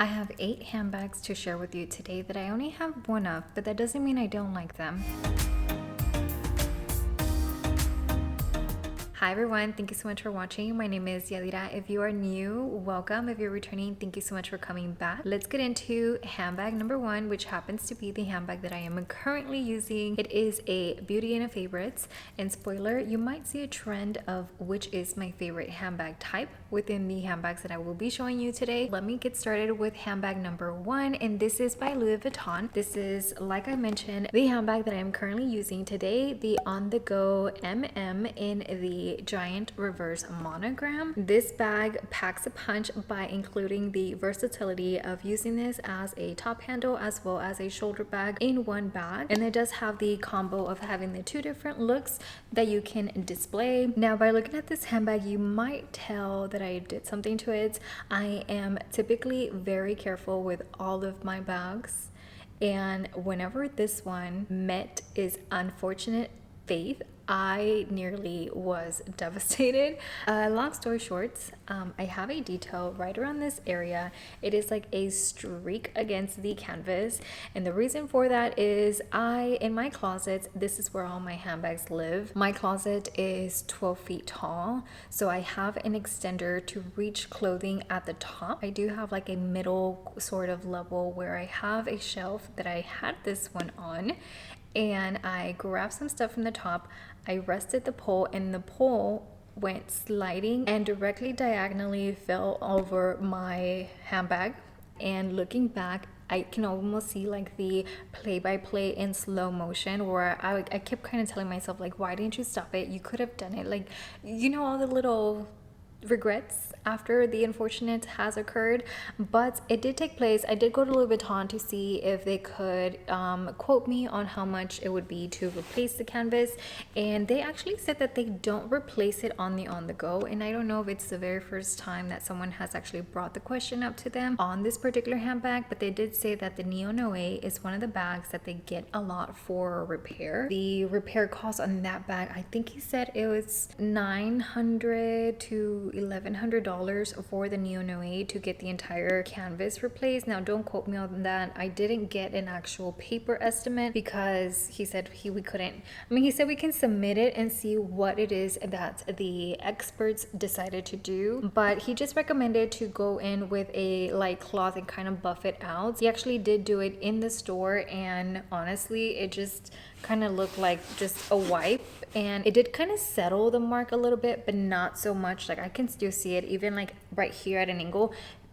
I have 8 handbags to share with you today that I only have one of, but that doesn't mean I don't like them. Hi everyone, thank you so much for watching. My name is Yadira. If you are new, welcome. If you're returning, thank you so much for coming back. Let's get into handbag number 1, which happens to be the handbag that I am currently using. It is a beauty and a favorites. And spoiler, you might see a trend of which is my favorite handbag type within the handbags that I will be showing you today. Let me get started with handbag number 1, and this is by Louis Vuitton. This is, like I mentioned, the handbag that I'm currently using today, the On-The-Go MM in the giant reverse monogram. This bag packs a punch by including the versatility of using this as a top handle as well as a shoulder bag in one bag, and it does have the combo of having the 2 different looks that you can display. Now, by looking at this handbag, you might tell that I did something to it. I am typically very careful with all of my bags, and whenever this one met its unfortunate fate, I nearly was devastated. Long story short, I have a detail right around this area. It is like a streak against the canvas, and the reason for that is in my closet, this is where all my handbags live. My closet is 12 feet tall, so I have an extender to reach clothing at the top. I do have like a middle sort of level where I have a shelf that I had this one on, and I grabbed some stuff from the top. I rested the pole, and the pole went sliding and directly diagonally fell over my handbag. And looking back, I can almost see like the play-by-play in slow motion, where I kept kind of telling myself, like, why didn't you stop it? You could have done it. Like, you know, all the little regrets after the unfortunate has occurred. But it did take place. I did go to Louis Vuitton to see if they could quote me on how much it would be to replace the canvas, and they actually said that they don't replace it on the go. And I don't know if it's the very first time that someone has actually brought the question up to them on this particular handbag, but they did say that the Neo Noe is one of the bags that they get a lot for repair. The repair cost on that bag, I think he said it was $900 to $1,100 for the Neo Noe to get the entire canvas replaced. Now, don't quote me on that. I didn't get an actual paper estimate because he said we couldn't. I mean, he said we can submit it and see what it is that the experts decided to do, but he just recommended to go in with a light cloth and kind of buff it out. He actually did do it in the store, and honestly, it just kind of looked like just a wipe, and it did kind of settle the mark a little bit, but not so much. Like, I can still see it even like right here at an angle.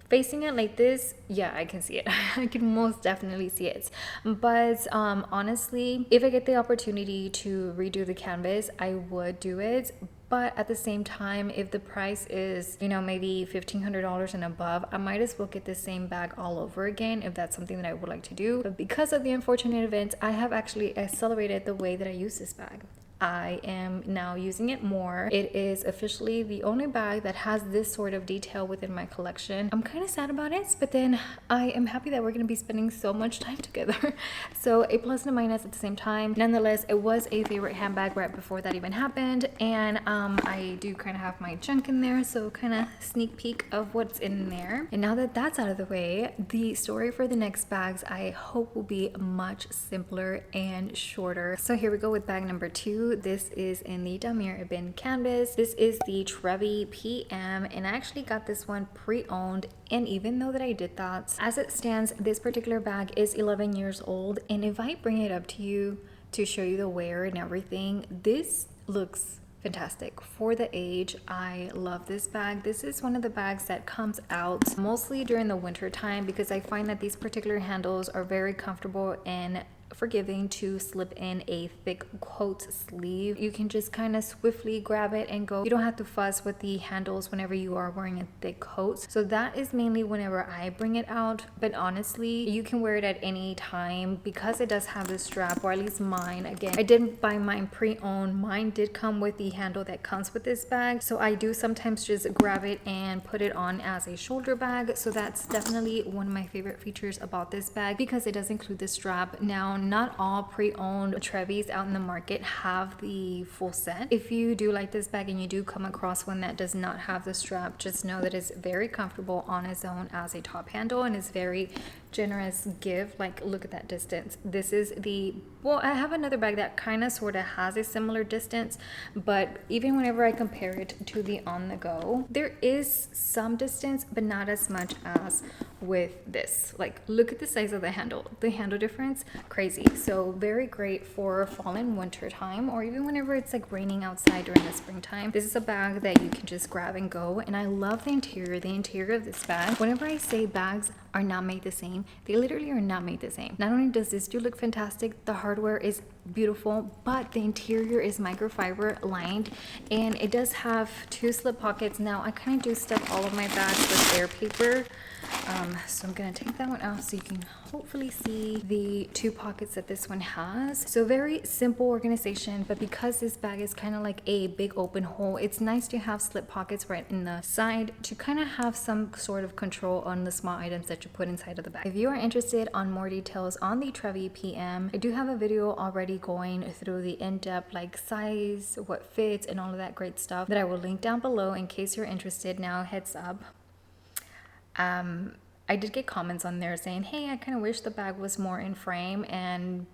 Facing it like this, yeah, I can see it. I can most definitely see it. But honestly, if I get the opportunity to redo the canvas, I would do it. But at the same time, if the price is, you know, maybe $1,500 and above, I might as well get the same bag all over again if that's something that I would like to do. But because of the unfortunate event, I have actually accelerated the way that I use this bag. I am now using it more. It is officially the only bag that has this sort of detail within my collection. I'm kind of sad about it, but then I am happy that we're going to be spending so much time together. So a plus and a minus at the same time. Nonetheless, it was a favorite handbag right before that even happened, and I do kind of have my junk in there, so kind of sneak peek of what's in there. And now that that's out of the way, the story for the next bags I hope will be much simpler and shorter. So here we go with bag number 2. This is in the Damir Ibn canvas. This is the Trevi PM, and I actually got this one pre-owned. And even though that I did that, as it stands, this particular bag is 11 years old. And if I bring it up to you to show you the wear and everything, this looks fantastic for the age. I love this bag. This is one of the bags that comes out mostly during the winter time, because I find that these particular handles are very comfortable and forgiving to slip in a thick coat sleeve. You can just kind of swiftly grab it and go. You don't have to fuss with the handles whenever you are wearing a thick coat. So that is mainly whenever I bring it out, but honestly, you can wear it at any time because it does have this strap, or at least mine. Again, I didn't buy mine pre-owned. Mine did come with the handle that comes with this bag, so I do sometimes just grab it and put it on as a shoulder bag. So that's definitely one of my favorite features about this bag, because it does include the strap. Now, time, not all pre-owned Trevis out in the market have the full set. If you do like this bag and you do come across one that does not have the strap, just know that it's very comfortable on its own as a top handle and is very generous give. Like, look at that distance. This is the, well, I have another bag that kind of sort of has a similar distance, but even whenever I compare it to the Onthego, there is some distance, but not as much as with this. Like, look at the size of the handle difference, crazy. So very great for fall and winter time, or even whenever it's like raining outside during the springtime. This is a bag that you can just grab and go. And I love the interior of this bag. Whenever I say bags are not made the same, they literally are not made the same. Not only does this do look fantastic, the hardware is beautiful, but the interior is microfiber lined, and it does have 2 slip pockets. Now I kind of do stuff all of my bags with air paper, so I'm gonna take that one out so you can hopefully see the 2 pockets that this one has. So very simple organization, but because this bag is kind of like a big open hole, it's nice to have slip pockets right in the side to kind of have some sort of control on the small items that you put inside of the bag. If you are interested on more details on the Trevi PM, I do have a video already going through the in-depth like size, what fits, and all of that great stuff that I will link down below in case you're interested. Now, heads up, I did get comments on there saying, hey, I kind of wish the bag was more in frame, and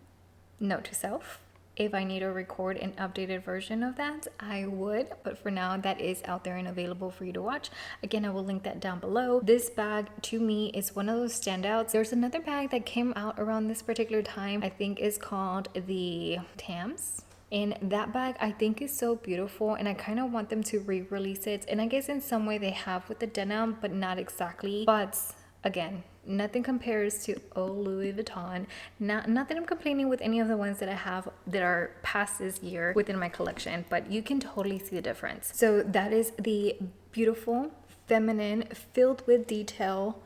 note to self, if I need to record an updated version of that, I would, but for now that is out there and available for you to watch. Again, I will link that down below. This bag to me is one of those standouts. There's another bag that came out around this particular time, I think is called the Tams. And that bag I think is so beautiful, and I kind of want them to re-release it. And I guess in some way they have with the denim, but not exactly. But again, nothing compares to Louis Vuitton. Not that I'm complaining with any of the ones that I have that are past this year within my collection, but you can totally see the difference. So that is the beautiful, feminine, filled with detail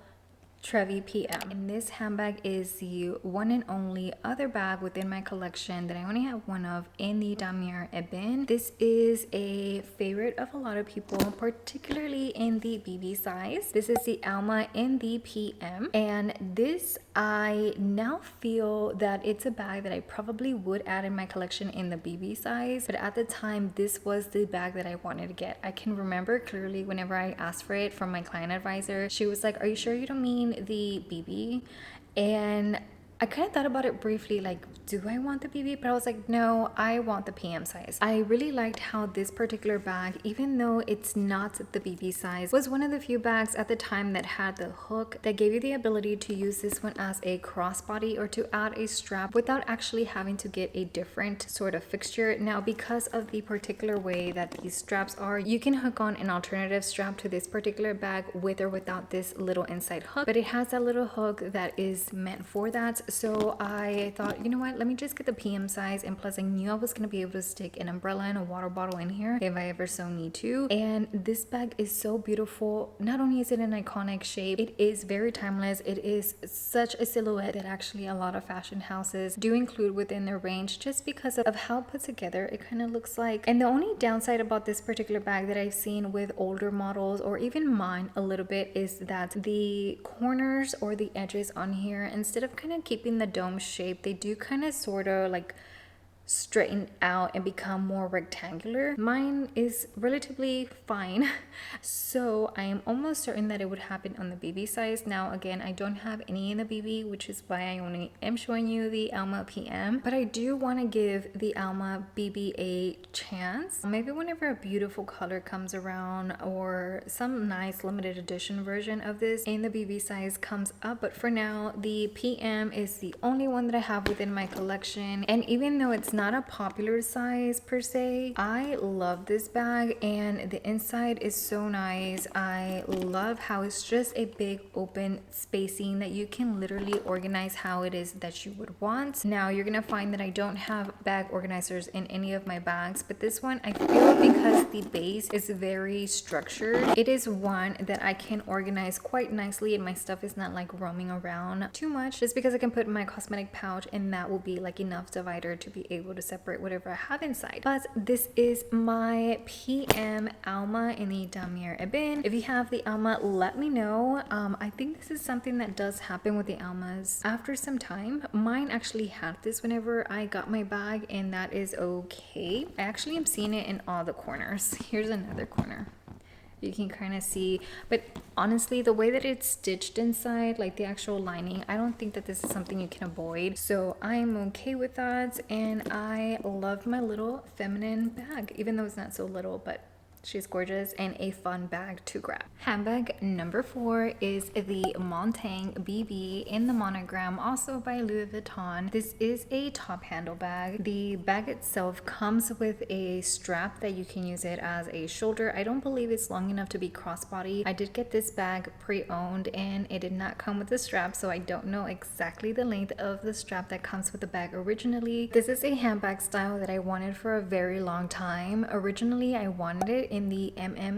Trevi PM. And this handbag is the one and only other bag within my collection that I only have one of in the Damier Ebene. This is a favorite of a lot of people, particularly in the BB size. This is the Alma in the PM, and this I now feel that it's a bag that I probably would add in my collection in the BB size, but at the time this was the bag that I wanted to get. I can remember clearly whenever I asked for it from my client advisor, she was like, are you sure you don't mean the BB? And I kind of thought about it briefly, like, do I want the BB? But I was like, no, I want the PM size. I really liked how this particular bag, even though it's not the BB size, was one of the few bags at the time that had the hook that gave you the ability to use this one as a crossbody or to add a strap without actually having to get a different sort of fixture. Now, because of the particular way that these straps are, you can hook on an alternative strap to this particular bag with or without this little inside hook, but it has that little hook that is meant for that. So I thought, you know what, let me just get the PM size, and plus I knew I was going to be able to stick an umbrella and a water bottle in here if I ever so need to. And this bag is so beautiful. Not only is it an iconic shape, it is very timeless. It is such a silhouette that actually a lot of fashion houses do include within their range just because of how put together it kind of looks like. And the only downside about this particular bag that I've seen with older models, or even mine a little bit, is that the corners or the edges on here, instead of kind of keeping the dome shape, they do kind of sort of like straighten out and become more rectangular. Mine is relatively fine, so I am almost certain that it would happen on the BB size. Now again, I don't have any in the BB, which is why I only am showing you the Alma PM, but I do want to give the Alma BB a chance. Maybe whenever a beautiful color comes around, or some nice limited edition version of this in the BB size comes up. But for now, the PM is the only one that I have within my collection, and even though it's not a popular size per se, I love this bag, and the inside is so nice. I love how it's just a big open spacing that you can literally organize how it is that you would want. Now you're gonna find that I don't have bag organizers in any of my bags, but this one I feel, because the base is very structured, it is one that I can organize quite nicely, and my stuff is not like roaming around too much, just because I can put my cosmetic pouch, and that will be like enough divider to be able able to separate whatever I have inside. But this is my PM Alma in the Damier Ebin. If you have the Alma, let me know. I think this is something that does happen with the Almas after some time. Mine actually had this whenever I got my bag, and that is okay. I actually am seeing it in all the corners. Here's another corner. You can kind of see, but honestly, the way that it's stitched inside, like the actual lining, I don't think that this is something you can avoid. So I'm okay with that, and I love my little feminine bag, even though it's not so little, but she's gorgeous and a fun bag to grab. Handbag number 4 is the Montaigne BB in the monogram, also by Louis Vuitton. This is a top handle bag. The bag itself comes with a strap that you can use it as a shoulder. I don't believe it's long enough to be crossbody. I did get this bag pre-owned and it did not come with a strap, so I don't know exactly the length of the strap that comes with the bag originally. This is a handbag style that I wanted for a very long time. Originally, I wanted it in the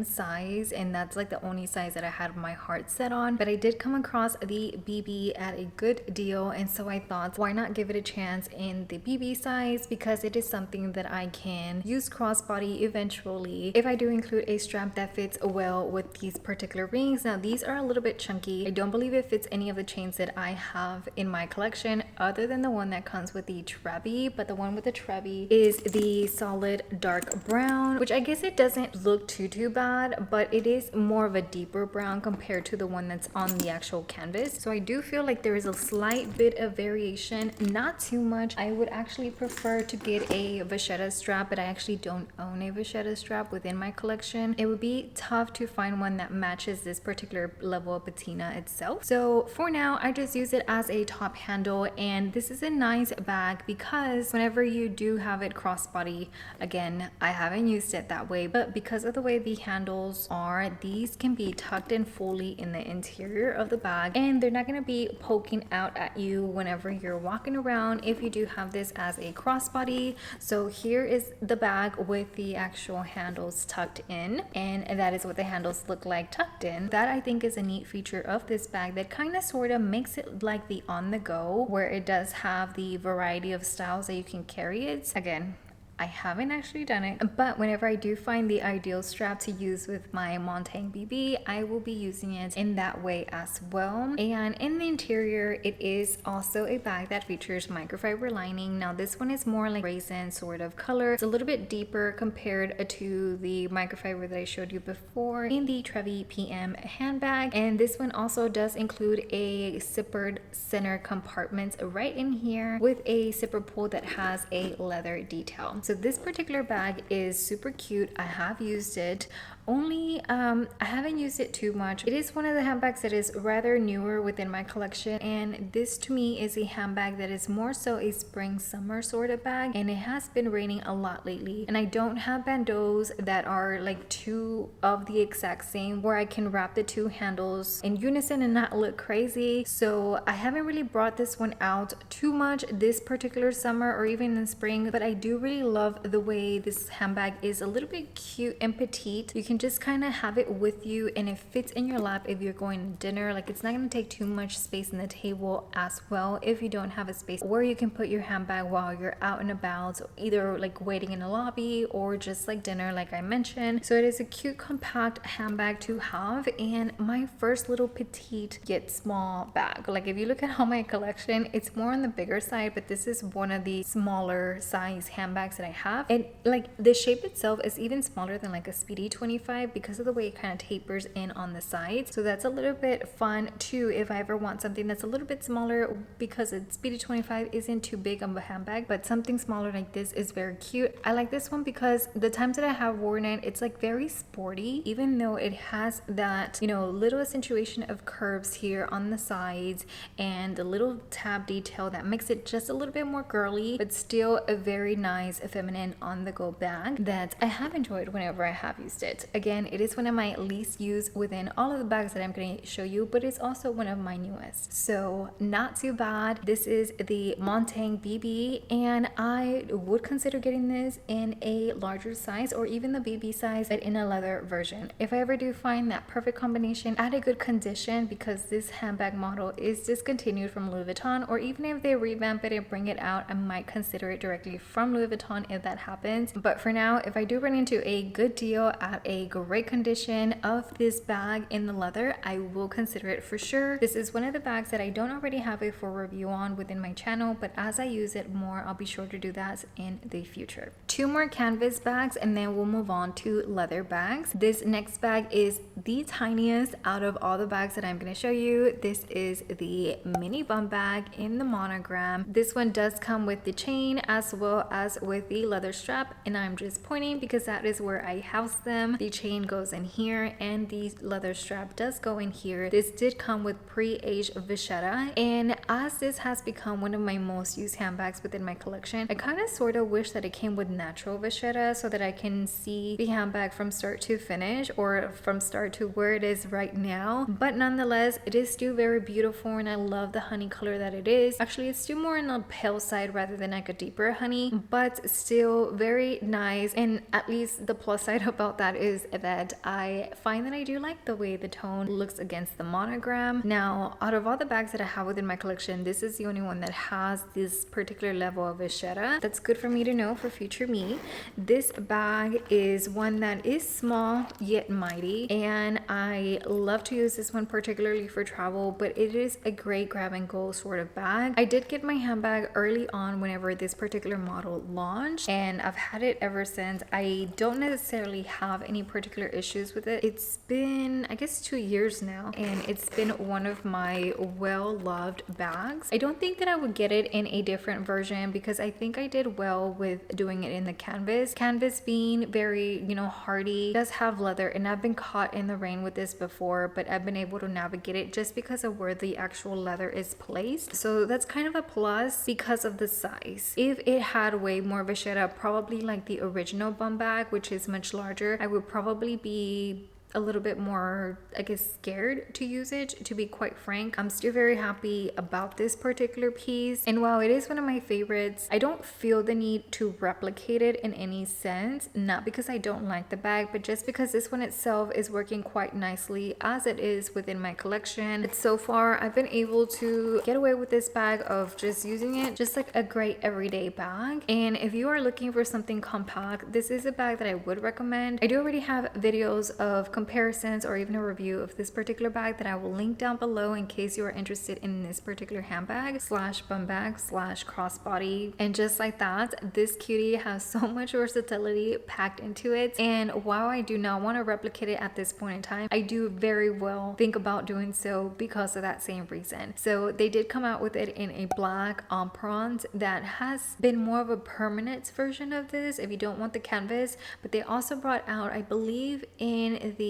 size, and that's like the only size that I had my heart set on, but I did come across the BB at a good deal, and so I thought, why not give it a chance in the BB size, because it is something that I can use crossbody eventually if I do include a strap that fits well with these particular rings. Now these are a little bit chunky. I don't believe it fits any of the chains that I have in my collection other than the one that comes with the Trevi, but the one with the Trevi is the solid dark brown, which I guess it doesn't look too bad, but it is more of a deeper brown compared to the one that's on the actual canvas. So I do feel like there is a slight bit of variation, not too much. I would actually prefer to get a vachetta strap, but I actually don't own a vachetta strap within my collection. It would be tough to find one that matches this particular level of patina itself. So for now, I just use it as a top handle, and this is a nice bag because whenever you do have it crossbody, again, I haven't used it that way, but because of the way the handles are, these can be tucked in fully in the interior of the bag, and they're not going to be poking out at you whenever you're walking around if you do have this as a crossbody. So here is the bag with the actual handles tucked in, and that is what the handles look like tucked in. That I think is a neat feature of this bag that kind of sort of makes it like the on the go, where it does have the variety of styles that you can carry it. Again, I haven't actually done it, but whenever I do find the ideal strap to use with my Montaigne BB, I will be using it in that way as well. And in the interior, it is also a bag that features microfiber lining. Now this one is more like raisin sort of color. It's a little bit deeper compared to the microfiber that I showed you before in the Trevi PM handbag. And this one also does include a zippered center compartment right in here with a zipper pull that has a leather detail. So this particular bag is super cute. I have used it, only I haven't used it too much. It is one of the handbags that is rather newer within my collection, and this to me is a handbag that is more so a spring summer sort of bag, and it has been raining a lot lately, and I don't have bandeaus that are like two of the exact same where I can wrap the two handles in unison and not look crazy. So I haven't really brought this one out too much this particular summer or even in spring, but I do really love the way this handbag is a little bit cute and petite. You can just kind of have it with you, and it fits in your lap if you're going to dinner. Like, it's not going to take too much space in the table as well if you don't have a space where you can put your handbag while you're out and about, either like waiting in the lobby or just like dinner like I mentioned. So it is a cute compact handbag to have, and my first little petite yet small bag. Like, if you look at all my collection, it's more on the bigger side, but this is one of the smaller size handbags that I have, and like the shape itself is even smaller than like a Speedy 25 because of the way it kind of tapers in on the sides. So that's a little bit fun too if I ever want something that's a little bit smaller, because a Speedy 25 isn't too big of a handbag, but something smaller like this is very cute. I like this one because the times that I have worn it, it's like very sporty, even though it has that, you know, little accentuation of curves here on the sides and the little tab detail that makes it just a little bit more girly, but still a very nice feminine on the go bag that I have enjoyed whenever I have used it. Again, it is one of my least used within all of the bags that I'm going to show you, but it's also one of my newest. So not too bad. This is the Montaigne BB, and I would consider getting this in a larger size or even the BB size, but in a leather version. If I ever do find that perfect combination at a good condition, because this handbag model is discontinued from Louis Vuitton, or even if they revamp it and bring it out, I might consider it directly from Louis Vuitton if that happens. But for now, if I do run into a good deal at a great condition of this bag in the leather, I will consider it for sure. This is one of the bags that I don't already have a full review on within my channel, but as I use it more, I'll be sure to do that in the future. Two more canvas bags and then we'll move on to leather bags. This next bag is the tiniest out of all the bags that I'm going to show you. This is the mini Bumbag in the monogram. This one does come with the chain as well as with the leather strap, and I'm just pointing because that is where I house them. The chain goes in here and the leather strap does go in here. This did come with pre-aged vachetta, and as this has become one of my most used handbags within my collection, I kind of sort of wish that it came with natural vachetta so that I can see the handbag from start to finish, or from start to where it is right now. But nonetheless, it is still very beautiful, and I love the honey color that it is. Actually, it's still more on the pale side rather than like a deeper honey, but still very nice. And at least the plus side about that is that I find that I do like the way the tone looks against the monogram. Now, out of all the bags that I have within my collection, this is the only one that has this particular level of vachetta. That's good for me to know for future me. This bag is one that is small yet mighty, and I love to use this one particularly for travel, but it is a great grab and go sort of bag. I did get my handbag early on whenever this particular model launched, and I've had it ever since. I don't necessarily have any particular issues with it. It's been, I guess, 2 years now, and it's been one of my well-loved bags. I don't think that I would get it in a different version because I think I did well with doing it in the canvas. Canvas being very, you know, hardy, does have leather, and I've been caught in the rain with this before, but I've been able to navigate it just because of where the actual leather is placed. So that's kind of a plus because of the size. If it had way more vachetta, probably like the original Bumbag, which is much larger, I would probably be a little bit more, I guess, scared to use it, to be quite frank. I'm still very happy about this particular piece, and while it is one of my favorites, I don't feel the need to replicate it in any sense, not because I don't like the bag, but just because this one itself is working quite nicely as it is within my collection. But so far, I've been able to get away with this bag of just using it just like a great everyday bag. And if you are looking for something compact, this is a bag that I would recommend. I do already have videos of comparisons or even a review of this particular bag that I will link down below in case you are interested in this particular handbag slash Bumbag slash crossbody. And just like that, this cutie has so much versatility packed into it, and while I do not want to replicate it at this point in time, I do very well think about doing so because of that same reason. So they did come out with it in a black Empreinte that has been more of a permanent version of this if you don't want the canvas, but they also brought out, I believe, in the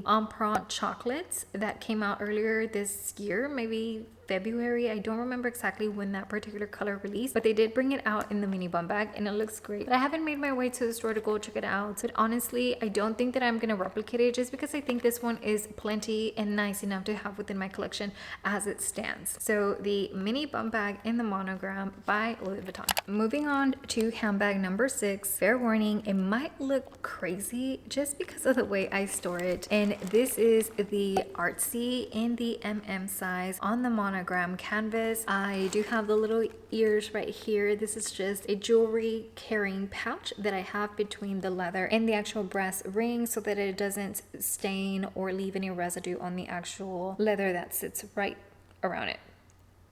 Empreinte chocolates that came out earlier this year, maybe February. I don't remember exactly when that particular color released, but they did bring it out in the mini Bumbag and it looks great. But I haven't made my way to the store to go check it out, but honestly, I don't think that I'm gonna replicate it just because I think this one is plenty and nice enough to have within my collection as it stands. So the mini Bumbag in the monogram by Louis Vuitton. Moving on to handbag number 6. Fair warning, it might look crazy just because of the way I store it, and this is the Artsy in the MM size on the monogram canvas. I do have the little ears right here. This is just a jewelry carrying pouch that I have between the leather and the actual brass ring so that it doesn't stain or leave any residue on the actual leather that sits right around it,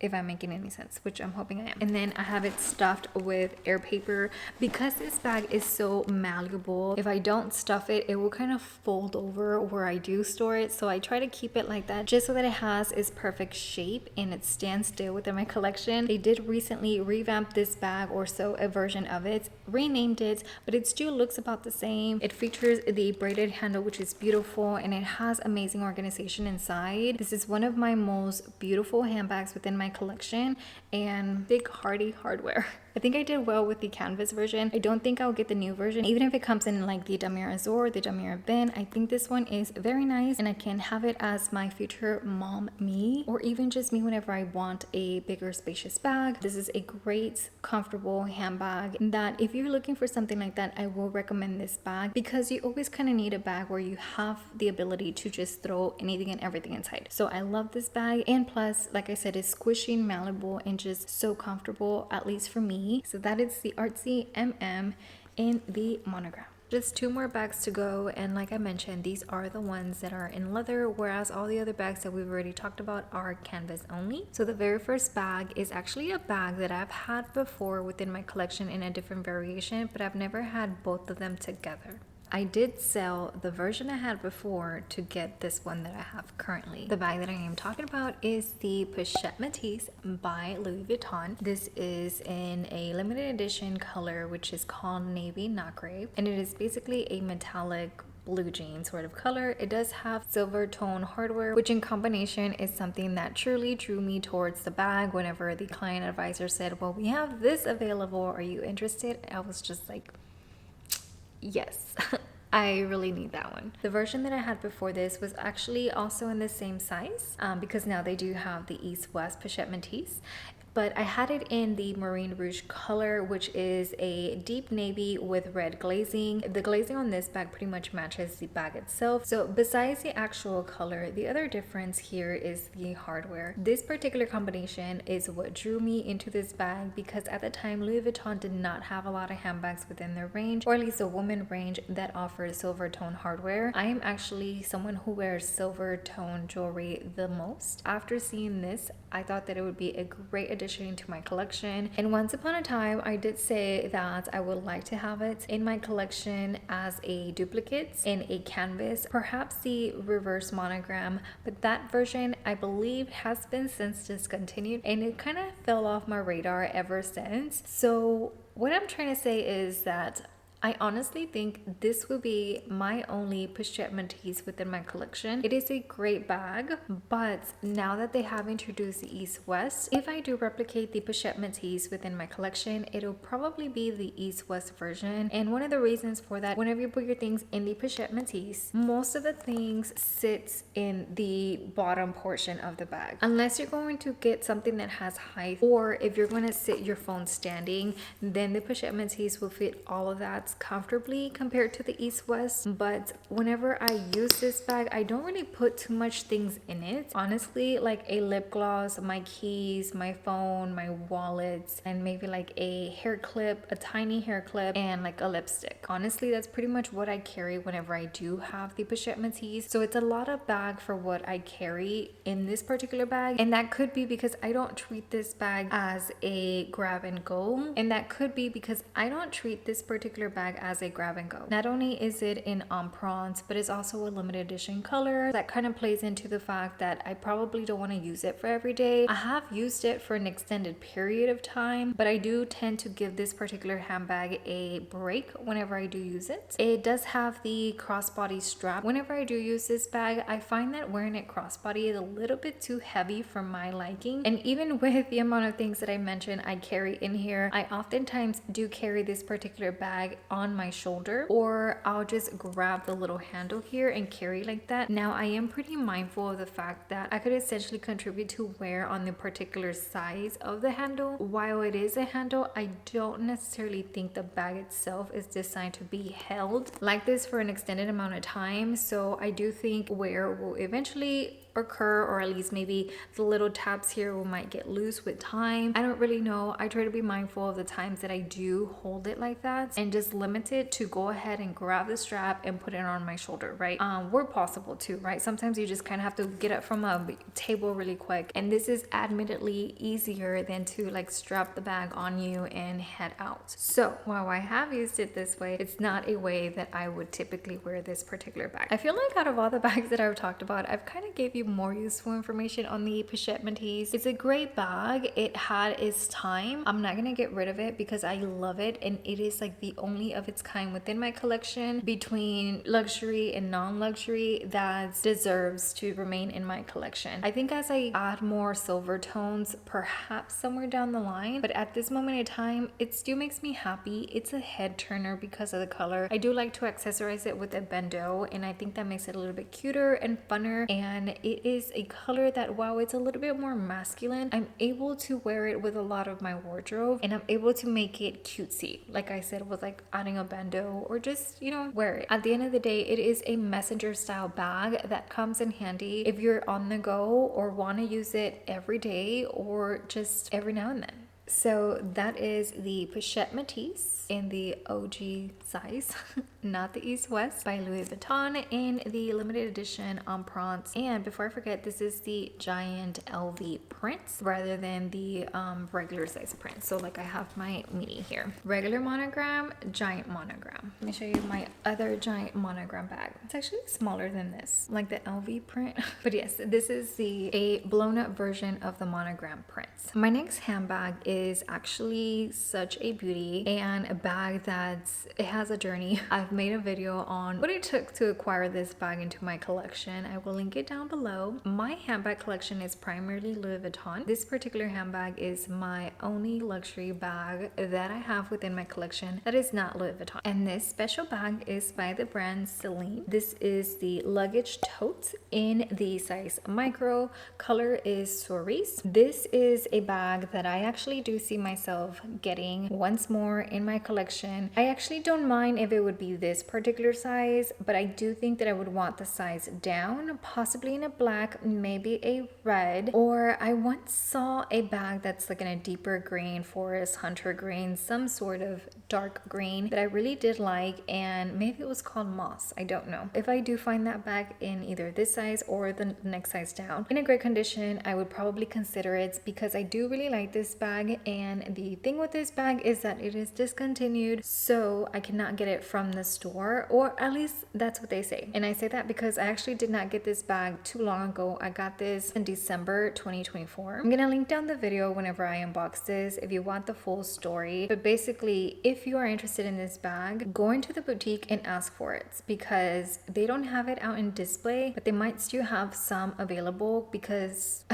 if I'm making any sense, which I'm hoping I am. And then I have it stuffed with air paper. Because this bag is so malleable, if I don't stuff it, it will kind of fold over where I do store it. So I try to keep it like that just so that it has its perfect shape and it stands still within my collection. They did recently revamp this bag, or so a version of it, renamed it, but it still looks about the same. It features the braided handle, which is beautiful, and it has amazing organization inside. This is one of my most beautiful handbags within my collection, and big hardy hardware. I think I did well with the canvas version. I don't think I'll get the new version, even if it comes in like the Damier Azur, the Damier Ben. I think this one is very nice, and I can have it as my future mom me, or even just me whenever I want a bigger spacious bag. This is a great comfortable handbag that if you're looking for something like that, I will recommend this bag, because you always kind of need a bag where you have the ability to just throw anything and everything inside. So I love this bag, and plus, like I said, it's squishy and malleable and just so comfortable, at least for me. So that is the Artsy in the monogram. Just 2 more bags to go, and like I mentioned, these are the ones that are in leather, whereas all the other bags that we've already talked about are canvas only. So the very first bag is actually a bag that I've had before within my collection in a different variation, but I've never had both of them together. I did sell the version I had before to get this one that I have currently. The bag that I am talking about is the Pochette Metis by Louis Vuitton. This is in a limited edition color, which is called Navy Nacre, and it is basically a metallic blue jean sort of color. It does have silver tone hardware, which in combination is something that truly drew me towards the bag. Whenever the client advisor said, well, we have this available, are you interested? I was just like, yes. I really need that one. The version that I had before this was actually also in the same size, because now they do have the East-West Pochette Metis. But I had it in the Marine Rouge color, which is a deep navy with red glazing. The glazing on this bag pretty much matches the bag itself. So besides the actual color, the other difference here is the hardware. This particular combination is what drew me into this bag, because at the time Louis Vuitton did not have a lot of handbags within their range, or at least a woman range that offers silver tone hardware. I am actually someone who wears silver tone jewelry the most. After seeing this, I thought that it would be a great addition to my collection, and once upon a time I did say that I would like to have it in my collection as a duplicate in a canvas, perhaps the reverse monogram, but that version I believe has been since discontinued, and it kind of fell off my radar ever since. So what I'm trying to say is that I honestly think this will be my only Pochette Metis within my collection. It is a great bag, but now that they have introduced the East-West, if I do replicate the Pochette Metis within my collection, it'll probably be the East-West version. And one of the reasons for that, whenever you put your things in the Pochette Metis, most of the things sit in the bottom portion of the bag. Unless you're going to get something that has height, or if you're going to sit your phone standing, then the Pochette Metis will fit all of that comfortably compared to the East-West. But whenever I use this bag, I don't really put too much things in it. Honestly, like a lip gloss, my keys, my phone, my wallet, and maybe like a hair clip, a tiny hair clip, and like a lipstick. Honestly, that's pretty much what I carry whenever I do have the Pochette Metis. So it's a lot of bag for what I carry in this particular bag, and that could be because I don't treat this bag as a grab and go, and that could be because I don't treat this particular bag as a grab and go. Not only is it in Empreinte, but it's also a limited edition color. That kind of plays into the fact that I probably don't want to use it for every day. I have used it for an extended period of time, but I do tend to give this particular handbag a break whenever I do use it. It does have the crossbody strap. Whenever I do use this bag, I find that wearing it crossbody is a little bit too heavy for my liking. And even with the amount of things that I mentioned I carry in here, I oftentimes do carry this particular bag on my shoulder, or I'll just grab the little handle here and carry like that. Now I am pretty mindful of the fact that I could essentially contribute to wear on the particular size of the handle. While it is a handle, I don't necessarily think the bag itself is designed to be held like this for an extended amount of time. So I do think wear will eventually occur, or at least maybe the little tabs here might get loose with time. I don't really know. I try to be mindful of the times that I do hold it like that, and just limit it to go ahead and grab the strap and put it on my shoulder, right? Where possible too, right? Sometimes you just kind of have to get up from a table really quick, and this is admittedly easier than to like strap the bag on you and head out. So while I have used it this way, it's not a way that I would typically wear this particular bag. I feel like out of all the bags that I've talked about, I've kind of gave you more useful information on the pochette metis. It's a great bag. It had its time. I'm not gonna get rid of it because I love it, and it is like the only of its kind within my collection between luxury and non-luxury that deserves to remain in my collection. I think as I add more silver tones, perhaps somewhere down the line, but at this moment in time, it still makes me happy. It's a head turner because of the color. I do like to accessorize it with a bandeau, and I think that makes it a little bit cuter and funner, and it is a color that, while it's a little bit more masculine, I'm able to wear it with a lot of my wardrobe, and I'm able to make it cutesy, like I said, with like adding a bandeau or just, you know, wear it. At the end of the day, it is a messenger style bag that comes in handy if you're on the go or want to use it every day or just every now and then. So that is the pochette metis in the OG size, not the East West, by Louis Vuitton in the limited edition Empreinte. And before I forget, this is the giant LV prints rather than the regular size print. So like I have my mini here, regular monogram, giant monogram. Let me show you my other giant monogram bag. It's actually smaller than this, like the LV print. But yes, this is a blown up version of the monogram prints. My next handbag is actually such a beauty and a bag that it has a journey. I've made a video on what it took to acquire this bag into my collection. I will link it down below. My handbag collection is primarily Louis Vuitton. This particular handbag is my only luxury bag that I have within my collection that is not Louis Vuitton. And this special bag is by the brand Celine. This is the Luggage Tote in the size micro. Color is cerise. This is a bag that I actually do see myself getting once more in my collection. I actually don't mind if it would be this particular size, but I do think that I would want the size down, possibly in a black, maybe a red, or I once saw a bag that's like in a deeper green, forest hunter green, some sort of dark green that I really did like, and maybe it was called moss. I don't know. If I do find that bag in either this size or the next size down in a great condition, I would probably consider it because I do really like this bag. And the thing with this bag is that it is discontinued, so I cannot get it from the store, or at least that's what they say. And I say that because I actually did not get this bag too long ago. I got this in December 2024. I'm gonna link down the video whenever I unbox this if you want the full story. But basically, if you are interested in this bag, go into the boutique and ask for it because they don't have it out in display, but they might still have some available because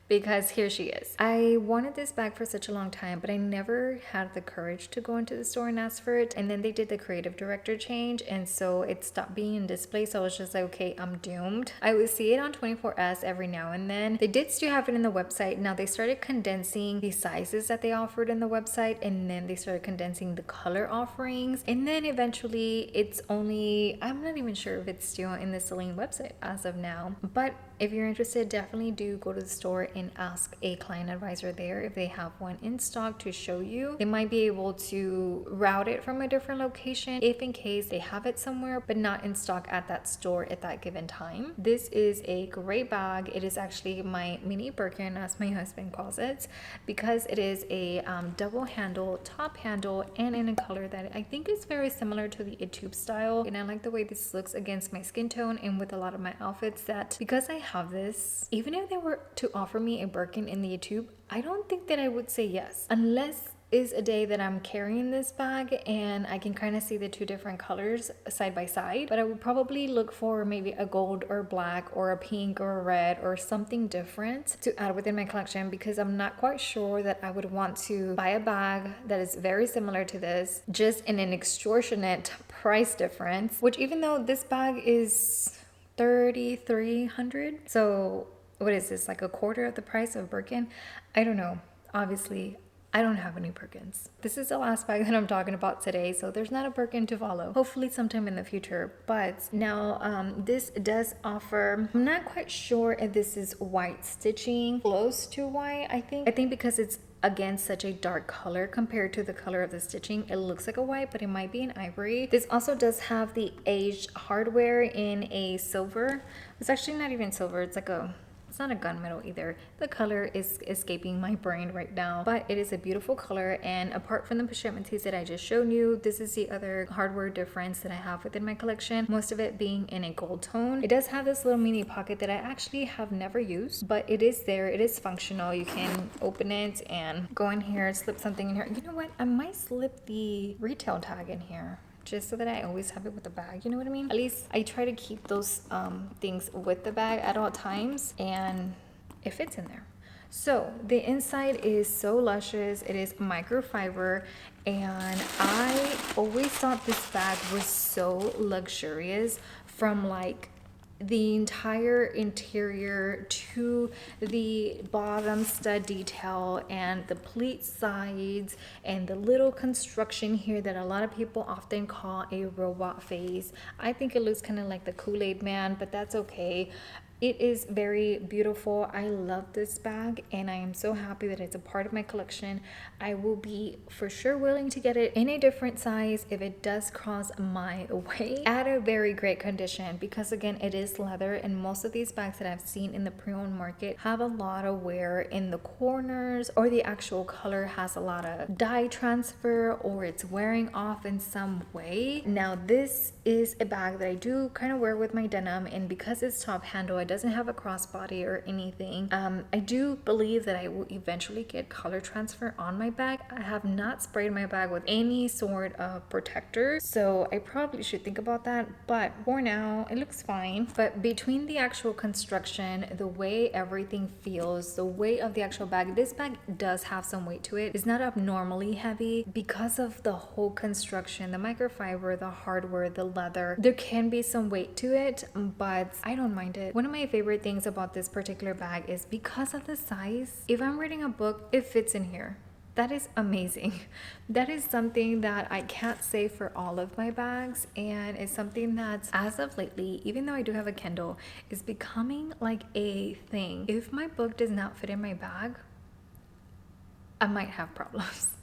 because here she is. I wanted this bag for such a long time, but I never had the courage to go into the store and ask for it. And then they did the creative director change, and so it stopped being in display. So I was just like, okay, I'm doomed. I would see it on 24S every now and then. They did still have it in the website. Now they started condensing the sizes that they offered in the website, and then they started condensing the color offerings. And then eventually it's only, I'm not even sure if it's still in the Celine website as of now. But if you're interested, definitely do go to the store and ask a client advisor there if they have one in stock to show you. They might be able to route it from a different location if in case they have it somewhere but not in stock at that store at that given time. This is a great bag. It is actually my mini Birkin, as my husband calls it, because it is a double handle, top handle, and in a color that I think is very similar to the etude style. And I like the way this looks against my skin tone and with a lot of my outfits, that because I have this, even if they were to offer me a Birkin in the YouTube, I don't think that I would say yes, unless is a day that I'm carrying this bag and I can kind of see the two different colors side by side. But I would probably look for maybe a gold or black or a pink or a red or something different to add within my collection, because I'm not quite sure that I would want to buy a bag that is very similar to this just in an extortionate price difference, which even though this bag is $3,300, so what is this, like a quarter of the price of Birkin? I don't know. Obviously I don't have any Birkins. This is the last bag that I'm talking about today, so there's not a Birkin to follow. Hopefully sometime in the future. But now this does offer, I'm not quite sure if this is white stitching, close to white, I think because it's again such a dark color compared to the color of the stitching, it looks like a white, but it might be an ivory. This also does have the aged hardware in a silver. It's actually not even silver, it's It's not a gunmetal either. The color is escaping my brain right now, but it is a beautiful color. And apart from the pochette metis that I just showed you, this is the other hardware difference that I have within my collection, most of it being in a gold tone. It does have this little mini pocket that I actually have never used, but it is there. It is functional. You can open it and go in here, slip something in here. You know what? I might slip the retail tag in here, just so that I always have it with the bag, you know what I mean? At least I try to keep those things with the bag at all times, and it fits in there. So the inside is so luscious. It is microfiber, and I always thought this bag was so luxurious, from like the entire interior to the bottom stud detail and the pleat sides and the little construction here that a lot of people often call a robot face. I think it looks kind of like the Kool-Aid man, but that's okay. It is very beautiful. I love this bag, and I am so happy that it's a part of my collection. I will be for sure willing to get it in a different size if it does cross my way, at a very great condition, because again, it is leather, and most of these bags that I've seen in the pre-owned market have a lot of wear in the corners, or the actual color has a lot of dye transfer, or it's wearing off in some way. Now this is a bag that I do kind of wear with my denim, and because it's top handle, it doesn't have a crossbody or anything. I do believe that I will eventually get color transfer on my bag. I have not sprayed my bag with any sort of protector, so I probably should think about that, but for now it looks fine. But between the actual construction, the way everything feels, the weight of the actual bag, this bag does have some weight to it. It's not abnormally heavy because of the whole construction, the microfiber, the hardware, the leather. There can be some weight to it, but I don't mind it. One of my favorite things about this particular bag is because of the size. If I'm reading a book, it fits in here. That is amazing. That is something that I can't say for all of my bags, and it's something that's, as of lately, even though I do have a Kindle, is becoming like a thing. If my book does not fit in my bag, I might have problems.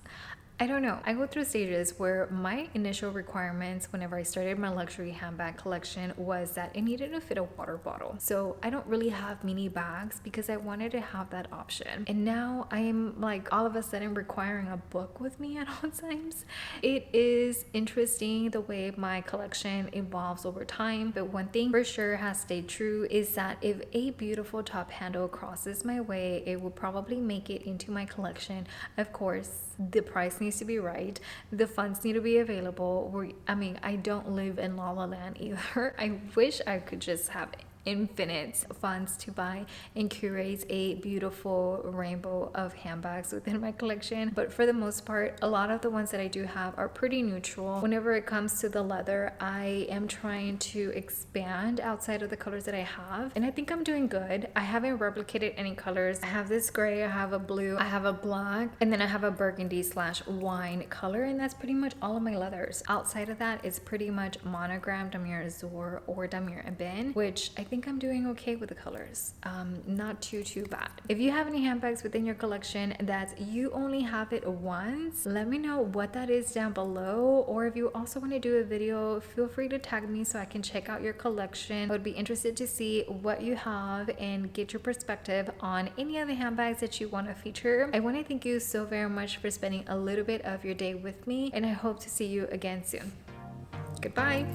I don't know. I go through stages where my initial requirements whenever I started my luxury handbag collection was that it needed to fit a water bottle. So I don't really have mini bags because I wanted to have that option. And now I am like all of a sudden requiring a book with me at all times. It is interesting the way my collection evolves over time. But one thing for sure has stayed true is that if a beautiful top handle crosses my way, it will probably make it into my collection. Of course, the price needs to be right, the funds need to be available. I mean, I don't live in La La Land either. I wish I could just have infinite funds to buy and curate a beautiful rainbow of handbags within my collection, but for the most part, a lot of the ones that I do have are pretty neutral. Whenever it comes to the leather, I am trying to expand outside of the colors that I have, and I think I'm doing good. I haven't replicated any colors. I have this gray, I have a blue, I have a black, and then I have a burgundy / wine color, and that's pretty much all of my leathers. Outside of that, it's pretty much monogram Damier Azur or Damier Ebene, which I think I'm doing okay with the colors. Not too bad. If you have any handbags within your collection that you only have it once, let me know what that is down below, or if you also want to do a video, feel free to tag me so I can check out your collection. I would be interested to see what you have and get your perspective on any of the handbags that you want to feature. I want to thank you so very much for spending a little bit of your day with me, and I hope to see you again soon. Goodbye.